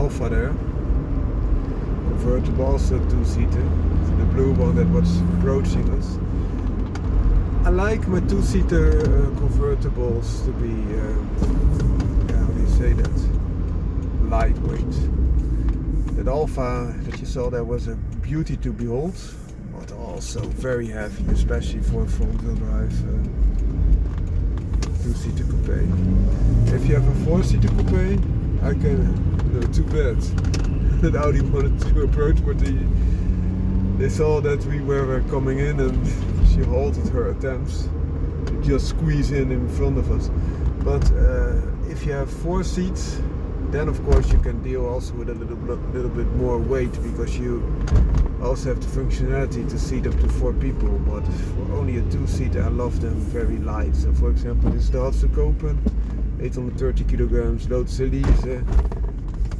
Alfa there, convertible, also two-seater. So the blue one that was approaching us. I like my two-seater convertibles to be, how do you say that? Lightweight. That Alfa that you saw there was a beauty to behold, but also very heavy, especially for a front-wheel drive two-seater coupe. If you have a four-seater coupe, I can. No, too bad that Audi wanted to approach, but they saw that we were coming in and she halted her attempts to just squeeze in front of us. But if you have 4 seats, then of course you can deal also with a little bit more weight, because you also have the functionality to seat up to 4 people. But for only a two-seater, I love them very light. So for example, this is the Roadsters Convertibles, 830 kilograms, Roadsters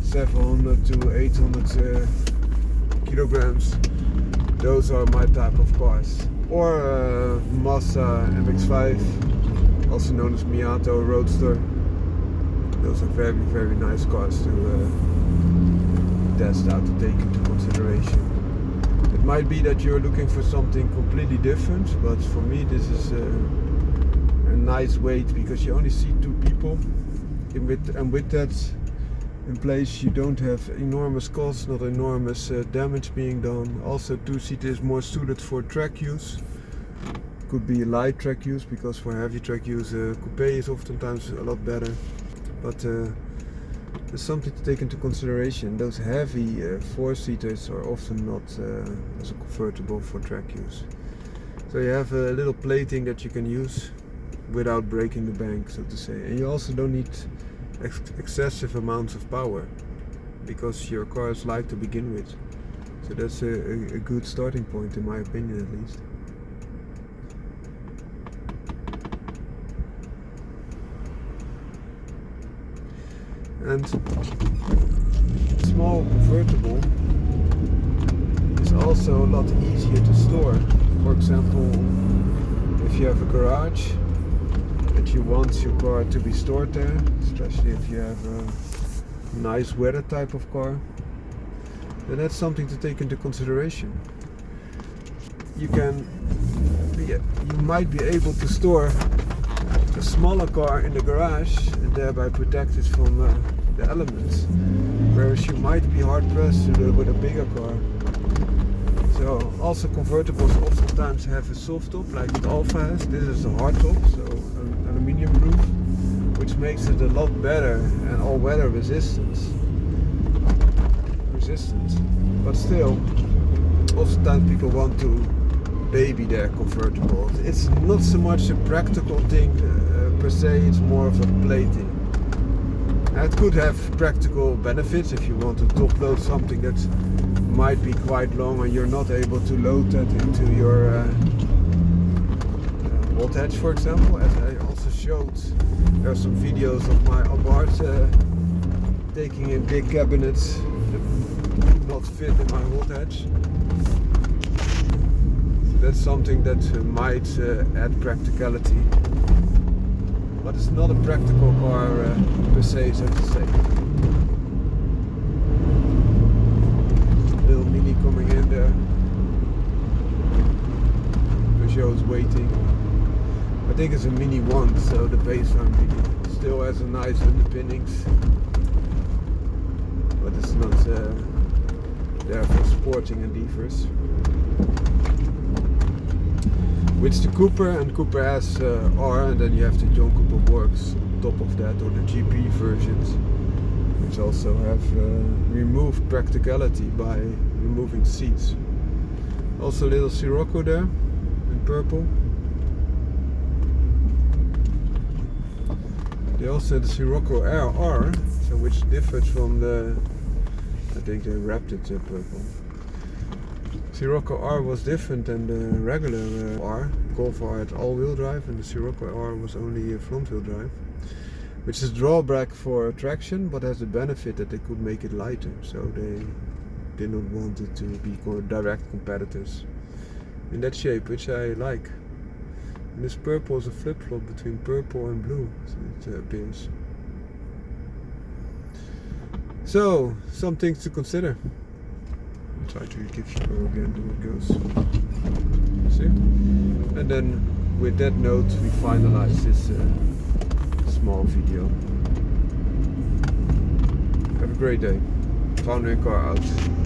700 to 800 kilograms. Those are my type of cars. Or Mazda MX-5, also known as Miato Roadster. Those are very, very nice cars to test out, to take into consideration. It might be that you're looking for something completely different, but for me this is a nice weight, because you only see 2 people, and with that in place you don't have enormous costs, not enormous damage being done. Also two-seater is more suited for track use. Could be light track use, because for heavy track use coupe is oftentimes a lot better. But there's something to take into consideration. Those heavy 4-seaters are often not as a convertible for track use. So you have a little plating that you can use without breaking the bank, so to say. And you also don't need excessive amounts of power, because your car is light to begin with. So that's a good starting point, in my opinion at least. And small convertible is also a lot easier to store. For example, if you have a garage and you want your car to be stored there, especially if you have a nice weather type of car, then that's something to take into consideration. You might be able to store a smaller car in the garage and thereby protect it from the elements, whereas you might be hard pressed to do it with a bigger car. So also convertibles oftentimes have a soft top, like the Alfa has. This is a hard top, so an aluminium roof, which makes it a lot better and all-weather resistant. But still, oftentimes people want to baby their convertible. It's not so much a practical thing per se, it's more of a plating. It could have practical benefits if you want to top load something that might be quite long and you're not able to load that into your bolt hatch, for example. As I also showed, there are some videos of my Abarth taking in big cabinets that do not fit in my bolt hatch. That's something that might add practicality, but it's not a practical car per se, so to say. Little Mini coming in there. Peugeot is waiting. I think it's a Mini 1, so the baseline Mini still has a nice underpinnings, but it's not there for sporting endeavors. Which the Cooper, and Cooper has R, and then you have the John Cooper Works on top of that, or the GP versions, which also have removed practicality by removing seats. Also a little Sirocco there in purple. They also had the Sirocco R, so which differs from the, I think they wrapped it purple. Sirocco R was different than the regular R. Golf R had all-wheel drive, and the Sirocco R was only front-wheel drive, which is a drawback for traction, but has the benefit that they could make it lighter, so they did not want it to be direct competitors in that shape, which I like. And this purple is a flip-flop between purple and blue, so it appears. So, some things to consider. I'll try to give you again how it goes. See? And then with that note we finalize this small video. Have a great day. Found a car out.